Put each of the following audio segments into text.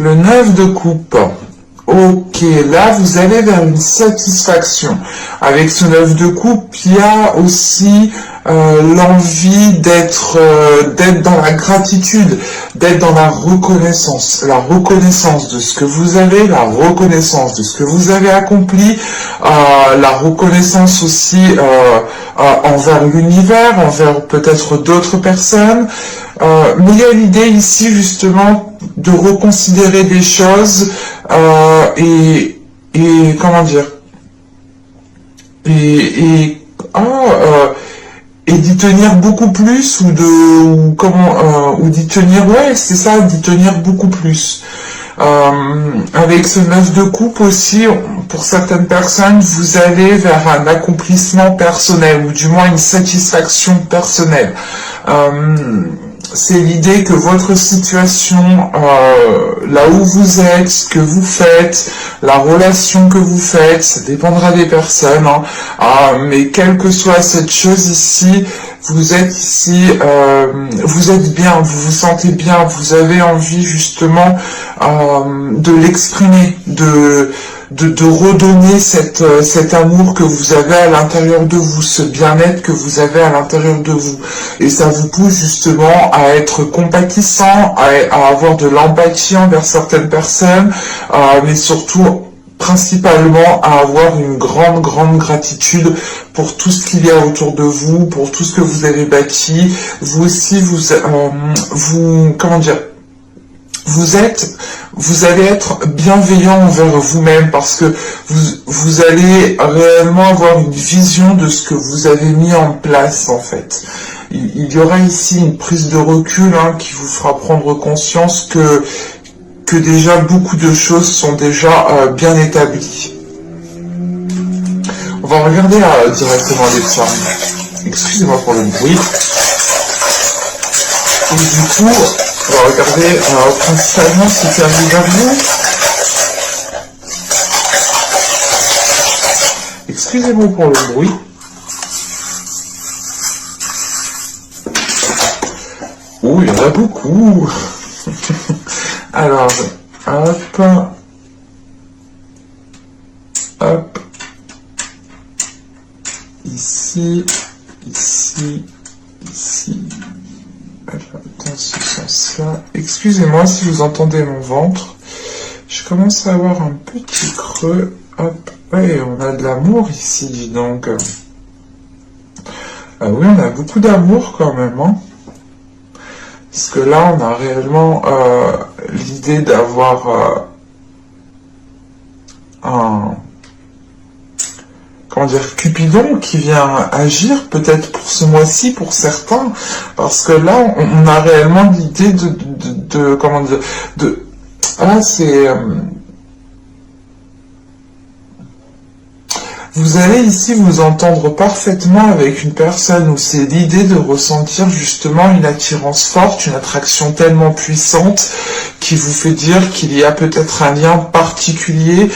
Le 9 de coupe. Ok, là vous allez vers une satisfaction. Avec ce 9 de coupe, il y a aussi l'envie d'être dans la gratitude, d'être dans la reconnaissance de ce que vous avez, la reconnaissance de ce que vous avez accompli, la reconnaissance aussi envers l'univers, envers peut-être d'autres personnes. Mais il y a l'idée ici justement de reconsidérer des choses et comment dire et d'y tenir beaucoup plus ou d'y tenir, ouais, c'est ça, d'y tenir beaucoup plus. Avec ce 9 de coupe aussi, pour certaines personnes, vous allez vers un accomplissement personnel, ou du moins une satisfaction personnelle. C'est l'idée que votre situation, là où vous êtes, ce que vous faites, la relation que vous faites, ça dépendra des personnes, hein, mais quelle que soit cette chose ici, vous êtes ici, vous êtes bien, vous vous sentez bien, vous avez envie justement de l'exprimer, de redonner cet amour que vous avez à l'intérieur de vous, ce bien-être que vous avez à l'intérieur de vous. Et ça vous pousse justement à être compatissant, à avoir de l'empathie envers certaines personnes, mais surtout principalement à avoir une grande gratitude pour tout ce qu'il y a autour de vous, pour tout ce que vous avez bâti. Vous aussi, comment dire, vous allez être bienveillant envers vous-même parce que vous allez réellement avoir une vision de ce que vous avez mis en place en fait. Il y aura ici une prise de recul qui vous fera prendre conscience que déjà beaucoup de choses sont déjà bien établies. On va regarder directement les charmes. Excusez-moi pour le bruit. Et du coup, on va regarder principalement ce qui arrive vers vous. Excusez-moi pour le bruit. Oh, il y en a beaucoup. Alors, hop. Hop. Ici. Ici. Ici. Dans ce sens-là. Excusez-moi si vous entendez mon ventre. Je commence à avoir un petit creux. Hop. Ouais, on a de l'amour ici, dis donc. Oui, on a beaucoup d'amour quand même, hein. Parce que là, on a réellement l'idée d'avoir un... Comment dire, Cupidon qui vient agir peut-être pour ce mois-ci pour certains, parce que là on a réellement l'idée de comment dire, c'est vous allez ici vous entendre parfaitement avec une personne où c'est l'idée de ressentir justement une attirance forte, une attraction tellement puissante qui vous fait dire qu'il y a peut-être un lien particulier,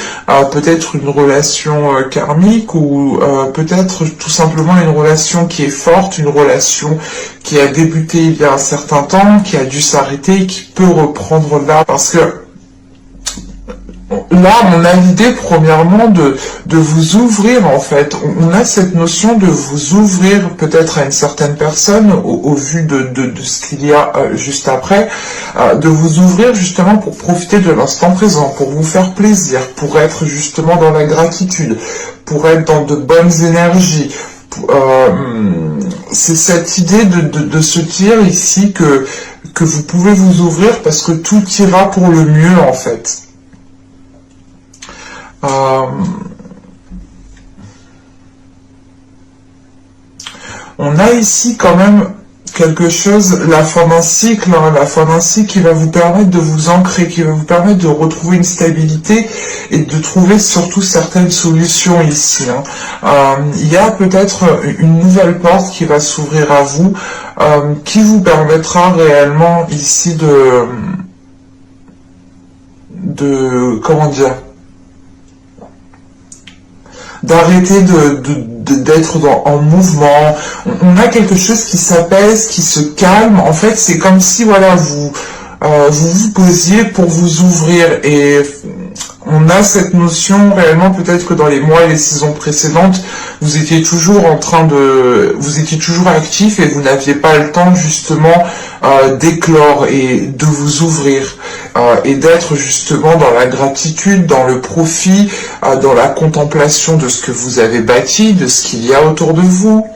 peut-être une relation karmique ou peut-être tout simplement une relation qui est forte, une relation qui a débuté il y a un certain temps, qui a dû s'arrêter, qui peut reprendre là parce que là, on a l'idée premièrement de vous ouvrir en fait. On a cette notion de vous ouvrir peut-être à une certaine personne au vu de ce qu'il y a juste après, de vous ouvrir justement pour profiter de l'instant présent, pour vous faire plaisir, pour être justement dans la gratitude, pour être dans de bonnes énergies. C'est cette idée de se dire ici que vous pouvez vous ouvrir parce que tout ira pour le mieux en fait. On a ici quand même quelque chose, la fin d'un cycle qui va vous permettre de vous ancrer, qui va vous permettre de retrouver une stabilité et de trouver surtout certaines solutions ici. Il y a peut-être une nouvelle porte qui va s'ouvrir à vous, qui vous permettra réellement ici de comment dire, d'arrêter d'être en mouvement. On a quelque chose qui s'apaise, qui se calme. En fait, c'est comme si, voilà, vous vous posiez pour vous ouvrir. Et on a cette notion réellement, peut-être que dans les mois et les saisons précédentes, vous étiez toujours vous étiez toujours actif et vous n'aviez pas le temps justement d'éclore et de vous ouvrir et d'être justement dans la gratitude, dans le profit, dans la contemplation de ce que vous avez bâti, de ce qu'il y a autour de vous.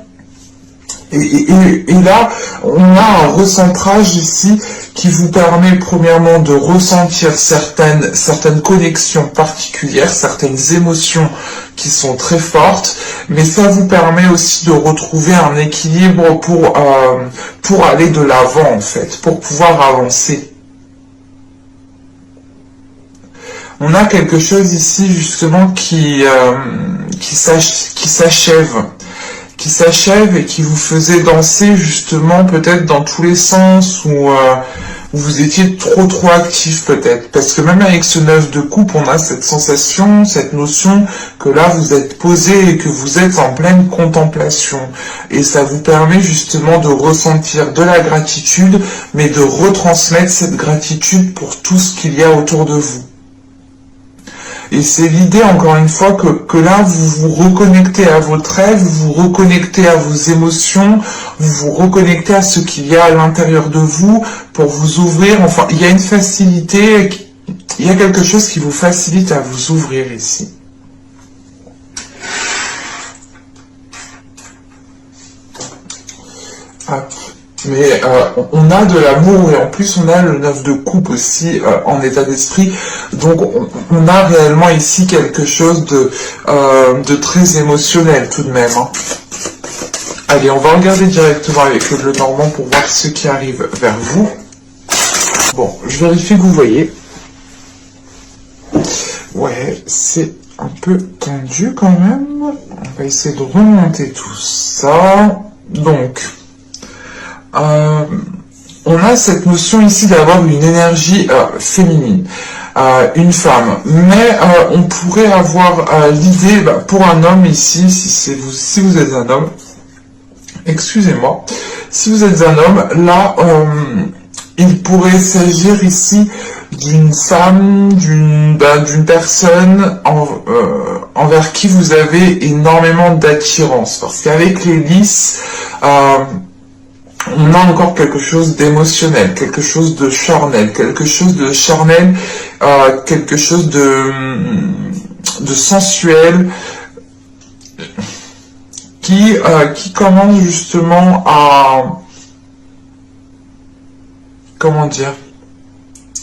Et là, on a un recentrage ici qui vous permet premièrement de ressentir certaines connexions particulières, certaines émotions qui sont très fortes, mais ça vous permet aussi de retrouver un équilibre pour aller de l'avant en fait, pour pouvoir avancer. On a quelque chose ici justement qui s'achève et qui vous faisait danser justement peut-être dans tous les sens où vous étiez trop actif peut-être, parce que même avec ce 9 de coupe, on a cette sensation, cette notion que là vous êtes posé et que vous êtes en pleine contemplation, et ça vous permet justement de ressentir de la gratitude, mais de retransmettre cette gratitude pour tout ce qu'il y a autour de vous. Et c'est l'idée, encore une fois, que là, vous vous reconnectez à votre rêve, vous vous reconnectez à vos émotions, vous vous reconnectez à ce qu'il y a à l'intérieur de vous pour vous ouvrir. Enfin, il y a une facilité, il y a quelque chose qui vous facilite à vous ouvrir ici. Hop. Mais on a de l'amour et en plus on a le 9 de coupe aussi en état d'esprit, donc on a réellement ici quelque chose de très émotionnel tout de même. Hein. Allez, on va regarder directement avec le bleu normand pour voir ce qui arrive vers vous. Bon, je vérifie que vous voyez. Ouais, c'est un peu tendu quand même. On va essayer de remonter tout ça. Donc... on a cette notion ici d'avoir une énergie féminine, une femme, mais on pourrait avoir l'idée, pour un homme ici, si vous êtes un homme, excusez-moi, si vous êtes un homme, là, il pourrait s'agir ici d'une femme, d'une personne envers qui vous avez énormément d'attirance, parce qu'avec les lys, on a encore quelque chose d'émotionnel, quelque chose de charnel, quelque chose de sensuel, qui commence justement à, comment dire,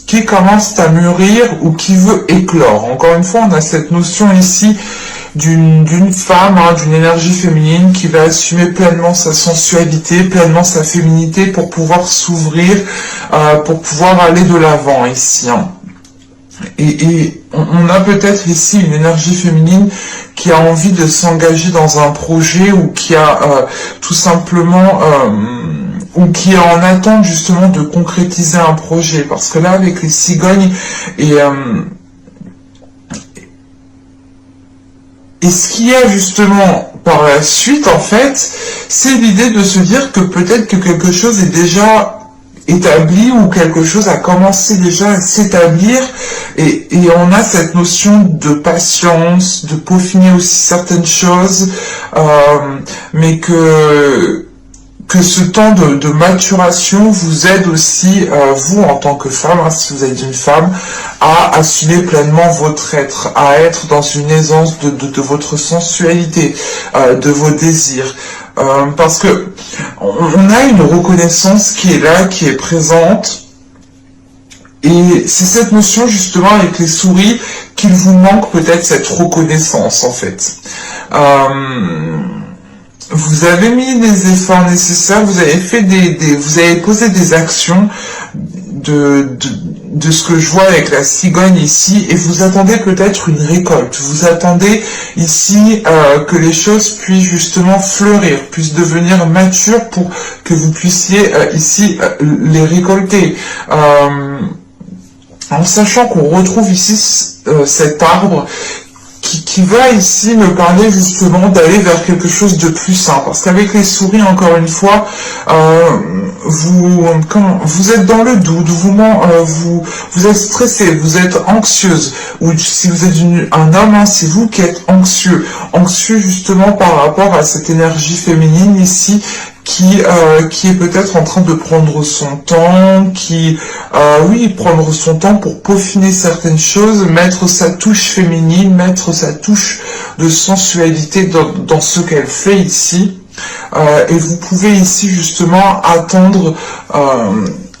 qui commence à mûrir ou qui veut éclore. Encore une fois, on a cette notion ici d'une femme, hein, d'une énergie féminine qui va assumer pleinement sa sensualité, pleinement sa féminité pour pouvoir s'ouvrir, pour pouvoir aller de l'avant ici. Hein. Et on a peut-être ici une énergie féminine qui a envie de s'engager dans un projet ou qui a tout simplement... ou qui est en attente justement de concrétiser un projet. Parce que là, avec les cigognes et ce qu'il y a justement par la suite, en fait, c'est l'idée de se dire que peut-être que quelque chose est déjà établi ou quelque chose a commencé déjà à s'établir et on a cette notion de patience, de peaufiner aussi certaines choses, mais que ce temps de maturation vous aide aussi, vous en tant que femme, hein, si vous êtes une femme, à assumer pleinement votre être, à être dans une aisance de votre sensualité, de vos désirs. Parce que on a une reconnaissance qui est là, qui est présente, et c'est cette notion justement avec les souris qu'il vous manque peut-être cette reconnaissance en fait. Vous avez mis des efforts nécessaires, vous avez fait vous avez posé des actions de ce que je vois avec la cigogne ici, et vous attendez peut-être une récolte. Vous attendez ici que les choses puissent justement fleurir, puissent devenir matures pour que vous puissiez ici les récolter. En sachant qu'on retrouve ici cet arbre qui va ici me parler justement d'aller vers quelque chose de plus sain. Parce qu'avec les souris, encore une fois, vous êtes dans le doute, vous êtes stressé, vous êtes anxieuse, ou si vous êtes un homme, hein, c'est vous qui êtes anxieux justement par rapport à cette énergie féminine ici, qui est peut-être en train de prendre son temps, prendre son temps pour peaufiner certaines choses, mettre sa touche féminine, mettre sa touche de sensualité dans ce qu'elle fait ici. Et vous pouvez ici justement attendre,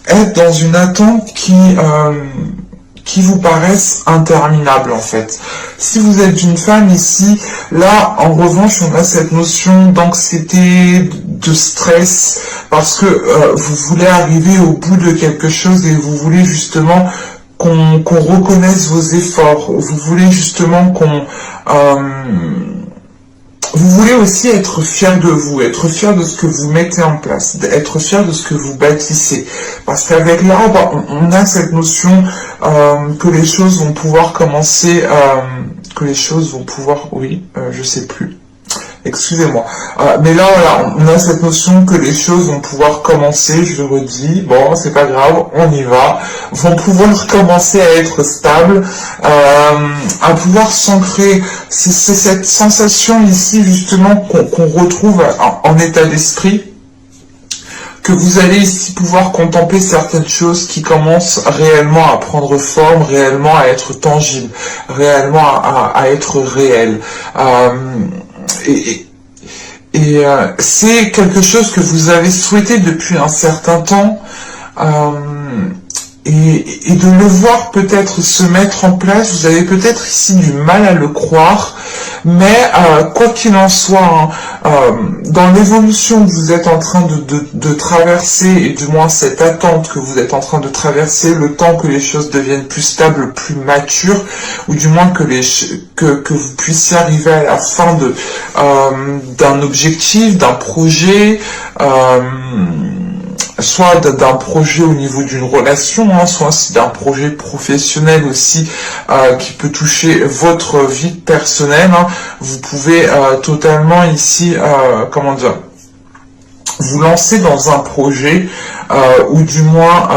être dans une attente qui vous paraissent interminables en fait. Si vous êtes une femme ici, là en revanche on a cette notion d'anxiété, de stress, parce que vous voulez arriver au bout de quelque chose et vous voulez justement qu'on reconnaisse vos efforts, vous voulez justement vous voulez aussi être fier de vous, être fier de ce que vous mettez en place, être fier de ce que vous bâtissez. Parce qu'avec l'arbre, on a cette notion que les choses vont pouvoir commencer, je sais plus. Excusez-moi. Mais là, voilà, on a cette notion que les choses vont pouvoir commencer, je le redis, bon, c'est pas grave, on y va, vont pouvoir commencer à être stables, à pouvoir s'ancrer. C'est cette sensation ici, justement, qu'on retrouve en état d'esprit, que vous allez ici pouvoir contempler certaines choses qui commencent réellement à prendre forme, réellement à être tangibles, réellement à être réelles. C'est quelque chose que vous avez souhaité depuis un certain temps, et de le voir peut-être se mettre en place, vous avez peut-être ici du mal à le croire, mais quoi qu'il en soit, dans l'évolution que vous êtes en train de traverser, et du moins cette attente que vous êtes en train de traverser, le temps que les choses deviennent plus stables, plus matures, ou du moins que vous puissiez arriver à la fin d'un objectif, d'un projet, soit d'un projet au niveau d'une relation, hein, soit d'un projet professionnel aussi qui peut toucher votre vie personnelle. Hein. Vous pouvez totalement ici, vous lancer dans un projet ou du moins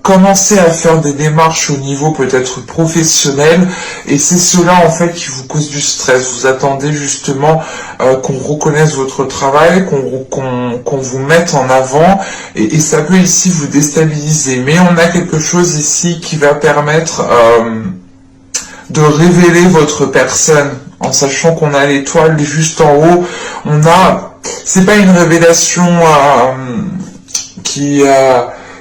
commencer à faire des démarches au niveau peut-être professionnel, et c'est cela en fait qui vous cause du stress. Vous attendez justement qu'on reconnaisse votre travail, qu'on vous mette en avant, et ça peut ici vous déstabiliser. Mais on a quelque chose ici qui va permettre de révéler votre personne, en sachant qu'on a l'étoile juste en haut. C'est pas une révélation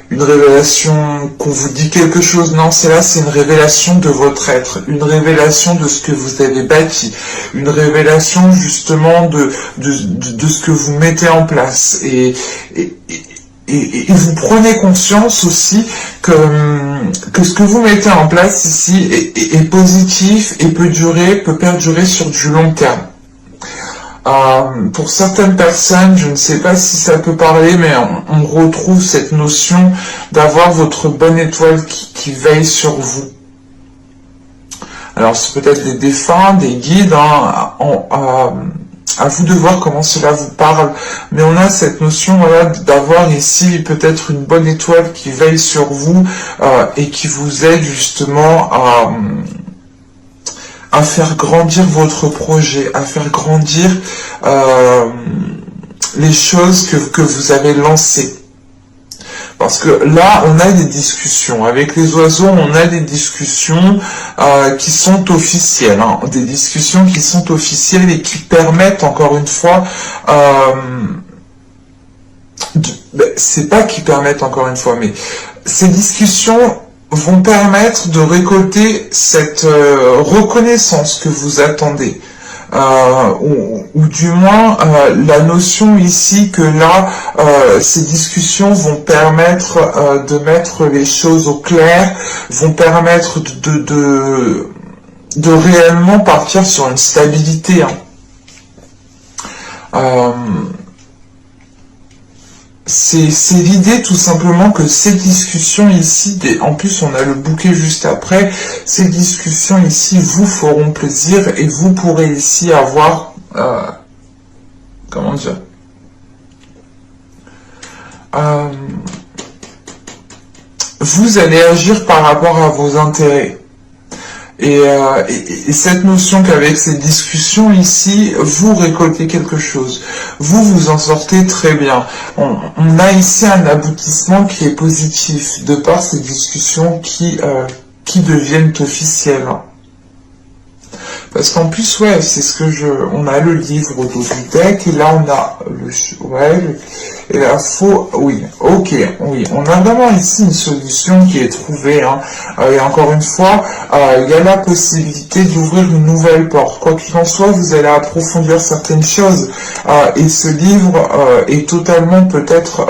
une révélation qu'on vous dit quelque chose, non, c'est une révélation de votre être, une révélation de ce que vous avez bâti, une révélation justement de ce que vous mettez en place, et vous prenez conscience aussi que ce que vous mettez en place ici est positif et peut perdurer sur du long terme. Pour certaines personnes, je ne sais pas si ça peut parler, mais on retrouve cette notion d'avoir votre bonne étoile qui veille sur vous. Alors c'est peut-être des défunts, des guides, hein, à vous de voir comment cela vous parle, mais on a cette notion, voilà, d'avoir ici peut-être une bonne étoile qui veille sur vous et qui vous aide justement à faire grandir votre projet, à faire grandir les choses que vous avez lancées. Parce que là, on a des discussions. Avec les oiseaux, on a des discussions qui sont officielles. Hein, des discussions qui sont officielles et qui permettent, encore une fois, c'est pas qui permettent, encore une fois, mais ces discussions vont permettre de récolter cette reconnaissance que vous attendez. Ou du moins la notion ici que là ces discussions vont permettre de mettre les choses au clair, vont permettre de réellement partir sur une stabilité. c'est l'idée tout simplement que ces discussions ici, en plus on a le bouquet juste après, ces discussions ici vous feront plaisir et vous pourrez ici avoir, comment dire, vous allez agir par rapport à vos intérêts. Et cette notion qu'avec ces discussions ici, vous récoltez quelque chose. Vous vous en sortez très bien. On a ici un aboutissement qui est positif, de par ces discussions qui deviennent officielles. Parce qu'en plus, ouais, c'est ce que on a le livre du deck, et là on a et la faux, oui, ok, oui, on a vraiment ici une solution qui est trouvée, hein. Et encore une fois, il y a la possibilité d'ouvrir une nouvelle porte. Quoi qu'il en soit, vous allez approfondir certaines choses, et ce livre est totalement peut-être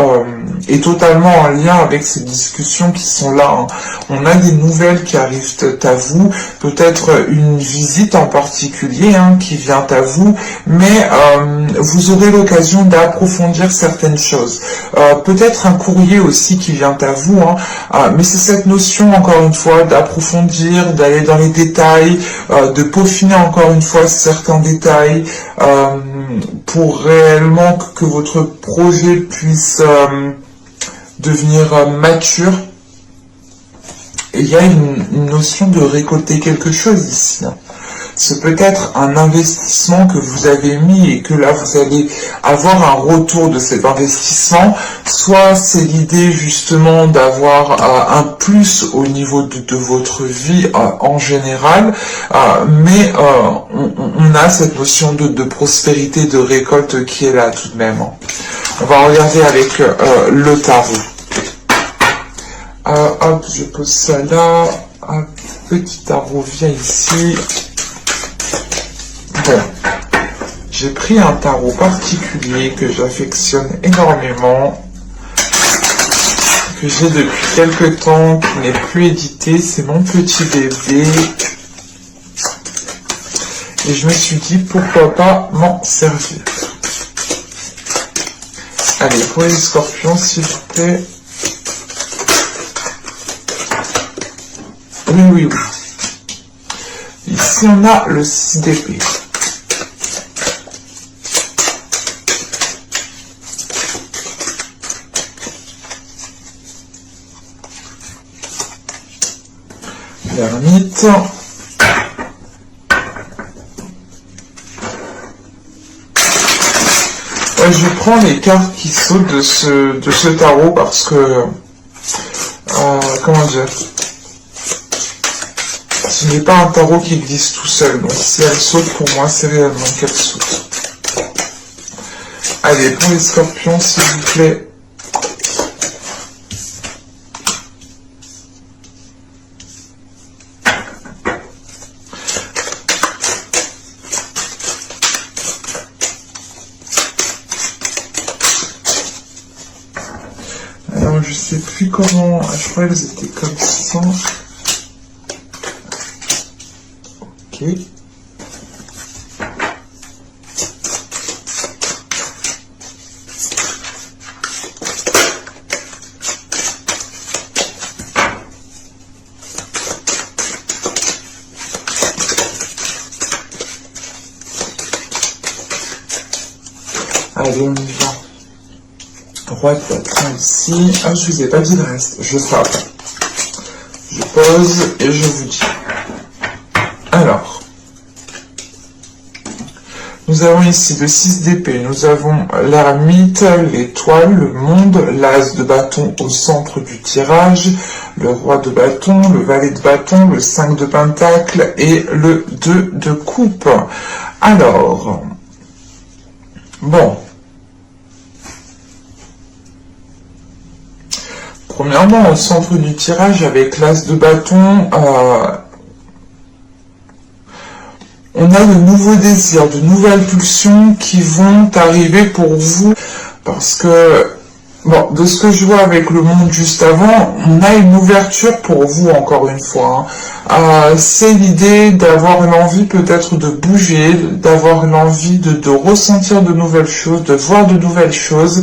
est totalement en lien avec ces discussions qui sont là, hein. On a des nouvelles qui arrivent à vous, peut-être une visite en particulier, hein, qui vient à vous, mais vous aurez l'occasion d'approfondir certaines choses. Peut-être un courrier aussi qui vient à vous, hein, mais c'est cette notion, encore une fois, d'approfondir, d'aller dans les détails, de peaufiner encore une fois certains détails, pour réellement que votre projet puisse devenir mature. Et il y a une notion de récolter quelque chose ici, hein. C'est peut-être un investissement que vous avez mis et que là vous allez avoir un retour de cet investissement, soit c'est l'idée justement d'avoir un plus au niveau de votre vie en général, mais on a cette notion de prospérité, de récolte qui est là tout de même, hein. On va regarder avec le tarot. Hop, je pose ça là, hop, petit tarot vient ici. Voilà. J'ai pris un tarot particulier que j'affectionne énormément, que j'ai depuis quelques temps, qui n'est plus édité, c'est mon petit bébé. Et je me suis dit, pourquoi pas m'en servir. Allez, pour les scorpions, s'il vous plaît. Oui, oui, oui. Ici, on a le 6 d'épée. L'ermite. Ouais, je prends les cartes qui sautent de ce tarot parce que, comment dire, ce n'est pas un tarot qui glisse tout seul, donc si elle saute, pour moi, c'est réellement qu'elle saute. Allez, pour les scorpions, s'il vous plaît. Alors, je sais plus comment, je crois qu'elles étaient comme ça. Ok. Allez, on y va. Roi de bâton ici. Ah, je vous ai pas dit le reste. Je frappe. Je pose et je vous dis. Alors, nous avons ici le 6 d'épée, nous avons l'ermite, l'étoile, le monde, l'as de bâton au centre du tirage, le roi de bâton, le valet de bâton, le 5 de pentacle et le 2 de coupe. Alors, bon. Premièrement, au centre du tirage, avec l'as de bâton, on a de nouveaux désirs, de nouvelles pulsions qui vont arriver pour vous, parce que Bon, de ce que je vois avec le monde juste avant, on a une ouverture pour vous, encore une fois, hein. C'est l'idée d'avoir l'envie peut-être de bouger, d'avoir l'envie de ressentir de nouvelles choses, de voir de nouvelles choses.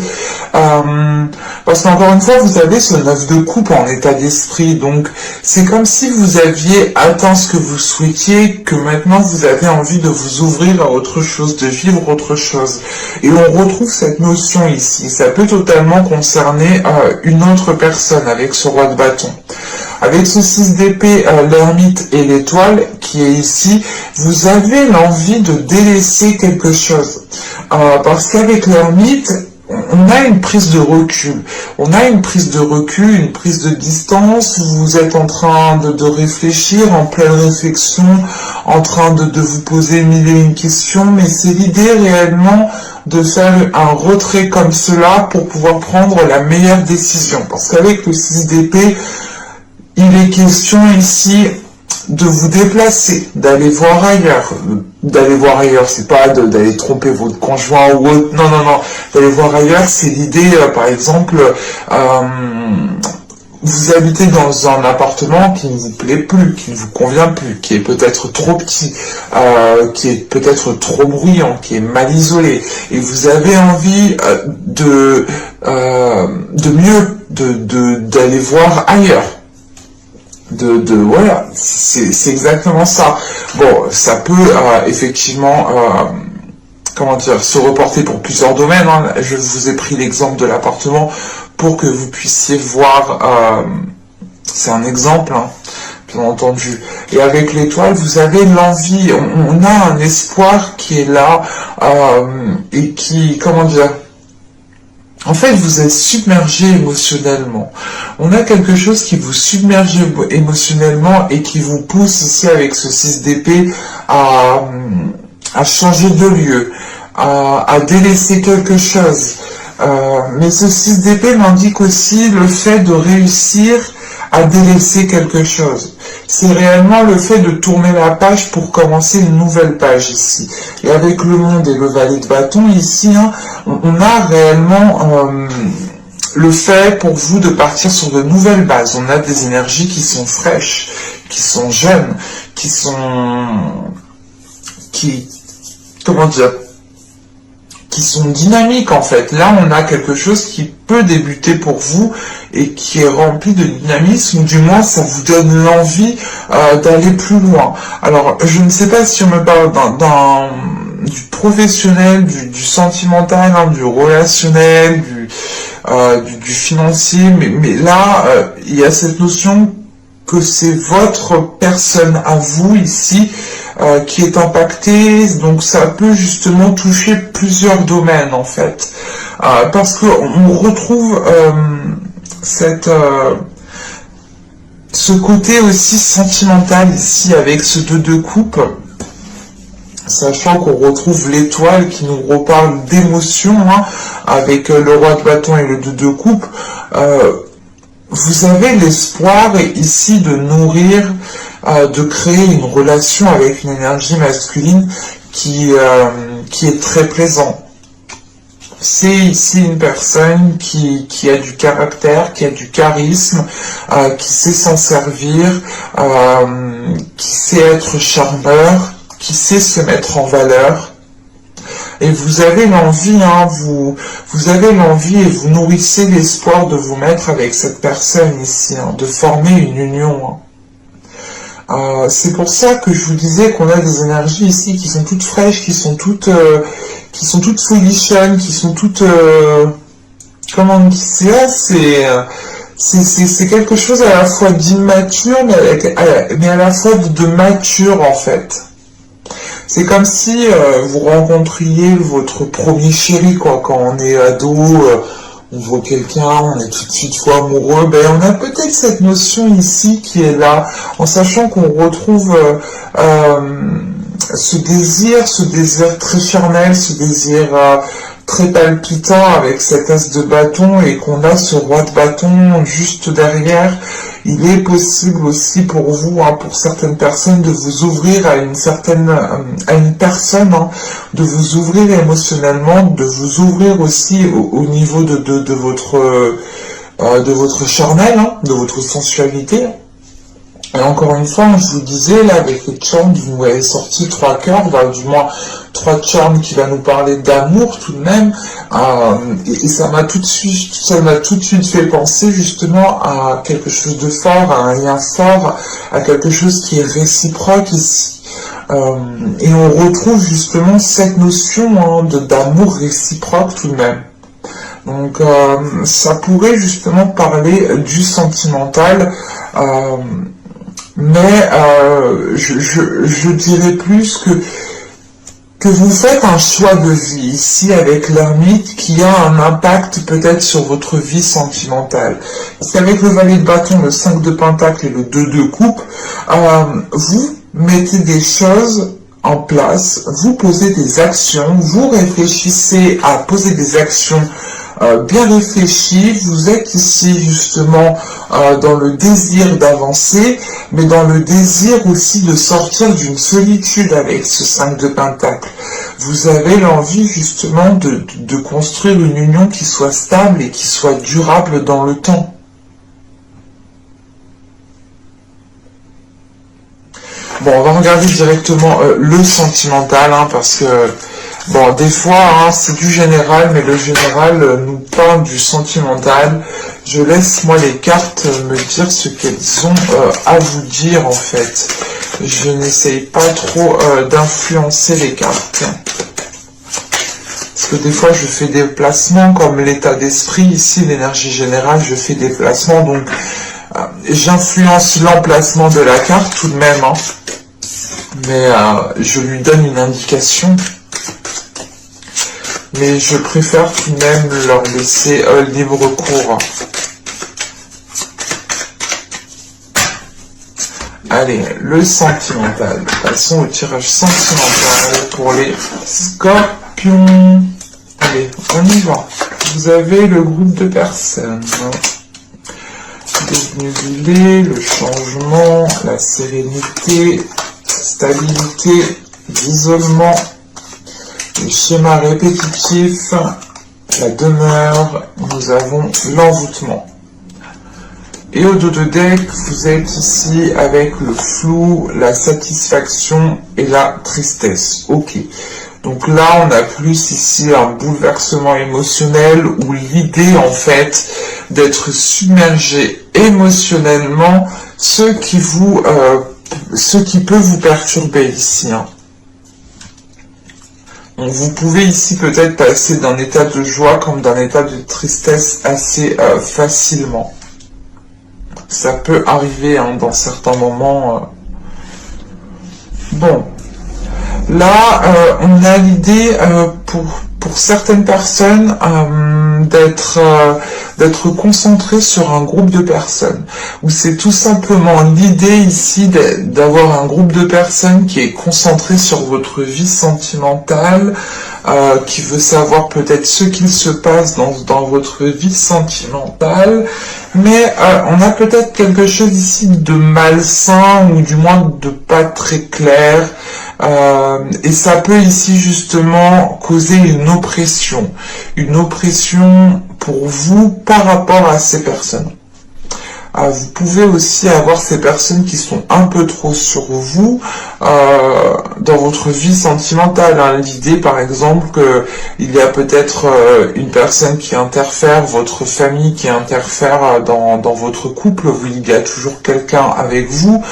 Parce qu'encore une fois, vous avez ce 9 de coupe en état d'esprit, donc c'est comme si vous aviez atteint ce que vous souhaitiez, que maintenant vous avez envie de vous ouvrir à autre chose, de vivre autre chose. Et on retrouve cette notion ici. Ça peut totalement concerner une autre personne avec ce roi de bâton. Avec ce 6 d'épée, l'ermite et l'étoile qui est ici, vous avez l'envie de délaisser quelque chose. Parce qu'avec l'ermite, on a une prise de recul. On a une prise de recul, une prise de distance. Vous êtes en train de réfléchir, en pleine réflexion, en train de vous poser mille et une questions, mais c'est l'idée réellement de faire un retrait comme cela pour pouvoir prendre la meilleure décision. Parce qu'avec le 6 d'épée, il est question ici de vous déplacer, d'aller voir ailleurs. D'aller voir ailleurs, c'est pas d'aller tromper votre conjoint ou autre. Non, non, non. D'aller voir ailleurs, c'est l'idée, par exemple, vous habitez dans un appartement qui ne vous plaît plus, qui ne vous convient plus, qui est peut-être trop petit, qui est peut-être trop bruyant, qui est mal isolé, et vous avez envie de mieux, d'aller voir ailleurs. Voilà, c'est exactement ça. Bon, ça peut effectivement comment dire, se reporter pour plusieurs domaines, hein. Je vous ai pris l'exemple de l'appartement pour que vous puissiez voir, c'est un exemple, hein, bien entendu. Et avec l'étoile, vous avez l'envie, on a un espoir qui est là, et qui, comment dire, en fait, vous êtes submergé émotionnellement. On a quelque chose qui vous submerge émotionnellement et qui vous pousse ici avec ce 6 d'épée à changer de lieu, à délaisser quelque chose. Mais ce 6 d'épée m'indique aussi le fait de réussir à délaisser quelque chose. C'est réellement le fait de tourner la page pour commencer une nouvelle page ici. Et avec le monde et le valet de bâton ici, hein, on a réellement le fait pour vous de partir sur de nouvelles bases. On a des énergies qui sont fraîches, qui sont jeunes, comment dire, qui sont dynamiques en fait. Là, on a quelque chose qui peut débuter pour vous et qui est rempli de dynamisme, ou du moins ça vous donne l'envie d'aller plus loin. Alors, je ne sais pas si on me parle du professionnel, du sentimental, hein, du relationnel, du financier, mais là, il y a cette notion que c'est votre personne à vous ici qui est impactée, donc ça peut justement toucher plusieurs domaines en fait, parce qu'on retrouve ce côté aussi sentimental ici avec ce 2 de coupe, sachant qu'on retrouve l'étoile qui nous reparle d'émotions, hein, avec le roi de bâton et le 2 de coupe. Vous avez l'espoir ici de nourrir, de créer une relation avec une énergie masculine qui est très plaisante. C'est ici une personne qui a du caractère, qui a du charisme, qui sait s'en servir, qui sait être charmeur, qui sait se mettre en valeur. Et vous avez l'envie, hein, vous avez l'envie et vous nourrissez l'espoir de vous mettre avec cette personne ici, hein, de former une union. Hein. C'est pour ça que je vous disais qu'on a des énergies ici qui sont toutes fraîches, qui sont toutes folichonnes, qui sont toutes, comment on dit ça, c'est quelque chose à la fois d'immature, mais à la fois de mature en fait. C'est comme si vous rencontriez votre premier chéri, quoi. Quand on est ado, on voit quelqu'un, on est tout de suite fou amoureux. Ben, on a peut-être cette notion ici qui est là, en sachant qu'on retrouve ce désir très charnel, ce désir très palpitant avec cet as de bâton, et qu'on a ce roi de bâton juste derrière, il est possible aussi pour vous, hein, pour certaines personnes, de vous ouvrir à une personne, hein, de vous ouvrir émotionnellement, de vous ouvrir aussi au niveau de votre charnel, hein, de votre sensualité. Et encore une fois, je vous disais, là, avec les charms, vous m'avez sorti 3 cœurs, bah, du moins 3 charms qui va nous parler d'amour tout de même, et ça m'a tout de suite fait penser justement à quelque chose de fort, à un lien fort, à quelque chose qui est réciproque ici. Et on retrouve justement cette notion, hein, d'amour réciproque tout de même. Donc ça pourrait justement parler du sentimental, mais je dirais plus que vous faites un choix de vie ici avec l'ermite qui a un impact peut-être sur votre vie sentimentale. Parce qu'avec le valet de bâton, le 5 de pentacle et le 2 de coupe, vous mettez des choses en place, vous posez des actions, vous réfléchissez à poser des actions bien réfléchi, vous êtes ici justement dans le désir d'avancer, mais dans le désir aussi de sortir d'une solitude avec ce 5 de pentacle. Vous avez l'envie justement de construire une union qui soit stable et qui soit durable dans le temps. Bon, on va regarder directement le sentimental, hein, parce que bon, des fois, hein, c'est du général, mais le général nous parle du sentimental. Je laisse, moi, les cartes me dire ce qu'elles ont à vous dire, en fait. Je n'essaye pas trop d'influencer les cartes. Parce que des fois, je fais des placements, comme l'état d'esprit, ici, l'énergie générale, je fais des placements, donc j'influence l'emplacement de la carte, tout de même, hein. Mais je lui donne une indication. Mais je préfère tout de même leur laisser libre cours. Allez, le sentimental. Passons au tirage sentimental pour les scorpions. Allez, on y va. Vous avez le groupe de personnes. Dénubulé, le changement, la sérénité, stabilité, l'isolement, le schéma répétitif, la demeure, nous avons l'envoûtement. Et au dos de deck, vous êtes ici avec le flou, la satisfaction et la tristesse. Ok. Donc là, on a plus ici un bouleversement émotionnel où l'idée, en fait, d'être submergé émotionnellement, ce qui peut vous perturber ici, hein. Donc vous pouvez ici peut-être passer d'un état de joie comme d'un état de tristesse assez facilement. Ça peut arriver, hein, dans certains moments. Bon, là on a l'idée pour certaines personnes d'être concentré sur un groupe de personnes, où c'est tout simplement l'idée ici d'avoir un groupe de personnes qui est concentré sur votre vie sentimentale, qui veut savoir peut-être ce qu'il se passe dans votre vie sentimentale, mais on a peut-être quelque chose ici de malsain, ou du moins de pas très clair, et ça peut ici justement causer une oppression pour vous par rapport à ces personnes. Vous pouvez aussi avoir ces personnes qui sont un peu trop sur vous dans votre vie sentimentale, hein. L'idée par exemple qu'il y a peut-être une personne qui interfère, votre famille qui interfère dans votre couple, où il y a toujours quelqu'un avec vous,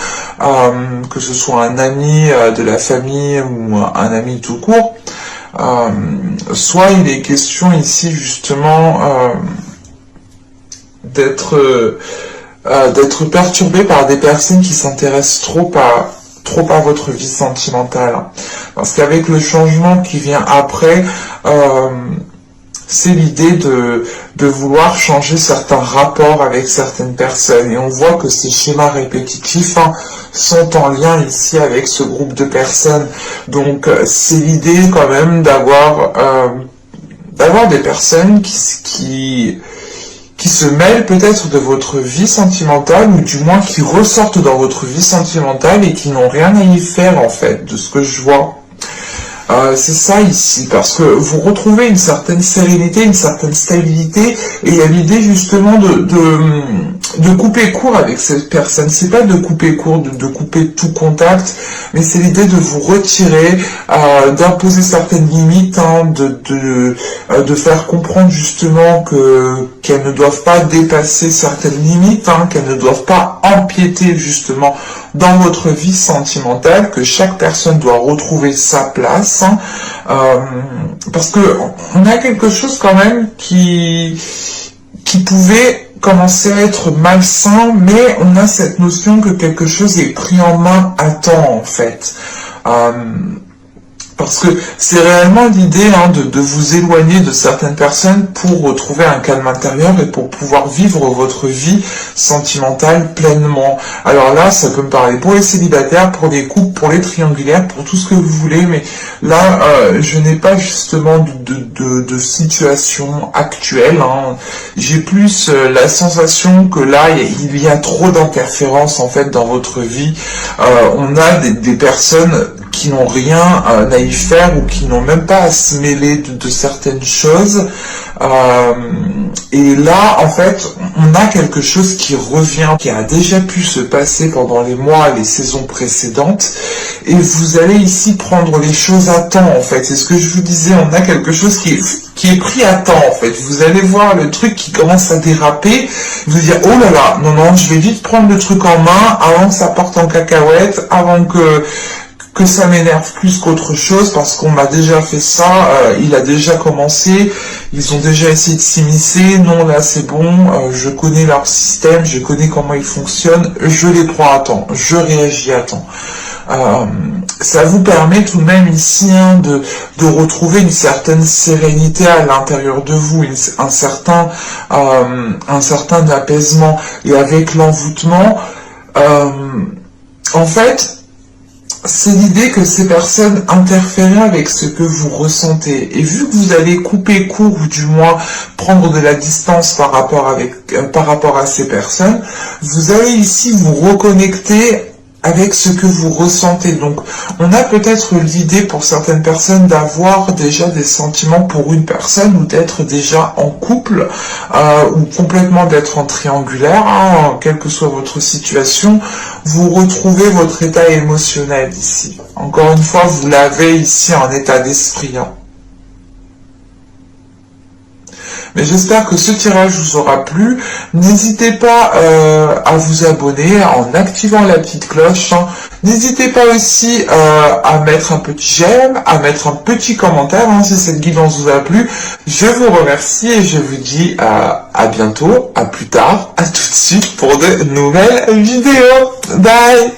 que ce soit un ami de la famille ou un ami tout court. Soit il est question ici justement d'être perturbé par des personnes qui s'intéressent trop à votre vie sentimentale. Parce qu'avec le changement qui vient après, c'est l'idée de vouloir changer certains rapports avec certaines personnes. Et on voit que ces schémas répétitifs, hein, sont en lien ici avec ce groupe de personnes. Donc c'est l'idée quand même d'avoir des personnes qui qui se mêlent peut-être de votre vie sentimentale, ou du moins qui ressortent dans votre vie sentimentale et qui n'ont rien à y faire en fait, de ce que je vois. C'est ça ici, parce que vous retrouvez une certaine sérénité, une certaine stabilité, et il y a l'idée justement de couper court avec cette personne. C'est pas de couper court, de couper tout contact, mais c'est l'idée de vous retirer, d'imposer certaines limites, hein, de faire comprendre justement qu'elles ne doivent pas dépasser certaines limites, hein, qu'elles ne doivent pas empiéter justement dans votre vie sentimentale, que chaque personne doit retrouver sa place, hein, parce que on a quelque chose quand même qui pouvait commencer à être malsain, mais on a cette notion que quelque chose est pris en main à temps en fait. Parce que c'est réellement l'idée, hein, de vous éloigner de certaines personnes pour retrouver un calme intérieur et pour pouvoir vivre votre vie sentimentale pleinement. Alors là, ça peut me parler pour les célibataires, pour les couples, pour les triangulaires, pour tout ce que vous voulez, mais là, je n'ai pas justement de situation actuelle. Hein. J'ai plus la sensation que là, il y a trop d'interférences en fait dans votre vie. On a des personnes qui n'ont rien à y faire ou qui n'ont même pas à se mêler de certaines choses. Et là, en fait, on a quelque chose qui revient, qui a déjà pu se passer pendant les mois, les saisons précédentes. Et vous allez ici prendre les choses à temps, en fait. C'est ce que je vous disais, on a quelque chose qui est pris à temps, en fait. Vous allez voir le truc qui commence à déraper, vous allez dire, oh là là, non, je vais vite prendre le truc en main avant que ça parte en cacahuète, avant que ça m'énerve plus qu'autre chose, parce qu'on m'a déjà fait ça, il a déjà commencé, ils ont déjà essayé de s'immiscer, non là c'est bon, je connais leur système, je connais comment ils fonctionnent, je les prends à temps, je réagis à temps. Ça vous permet tout de même ici, hein, de retrouver une certaine sérénité à l'intérieur de vous, un certain apaisement, et avec l'envoûtement, en fait, c'est l'idée que ces personnes interfèrent avec ce que vous ressentez. Et vu que vous allez couper court, ou du moins prendre de la distance par rapport à ces personnes, vous allez ici vous reconnecter avec ce que vous ressentez. Donc, on a peut-être l'idée pour certaines personnes d'avoir déjà des sentiments pour une personne, ou d'être déjà en couple, ou complètement d'être en triangulaire, hein, quelle que soit votre situation, vous retrouvez votre état émotionnel ici. Encore une fois, vous l'avez ici en état d'esprit. Hein. Mais j'espère que ce tirage vous aura plu. N'hésitez pas à vous abonner en activant la petite cloche. Hein. N'hésitez pas aussi à mettre un petit j'aime, à mettre un petit commentaire hein, si cette guidance vous a plu. Je vous remercie et je vous dis à bientôt, à plus tard, à tout de suite pour de nouvelles vidéos. Bye!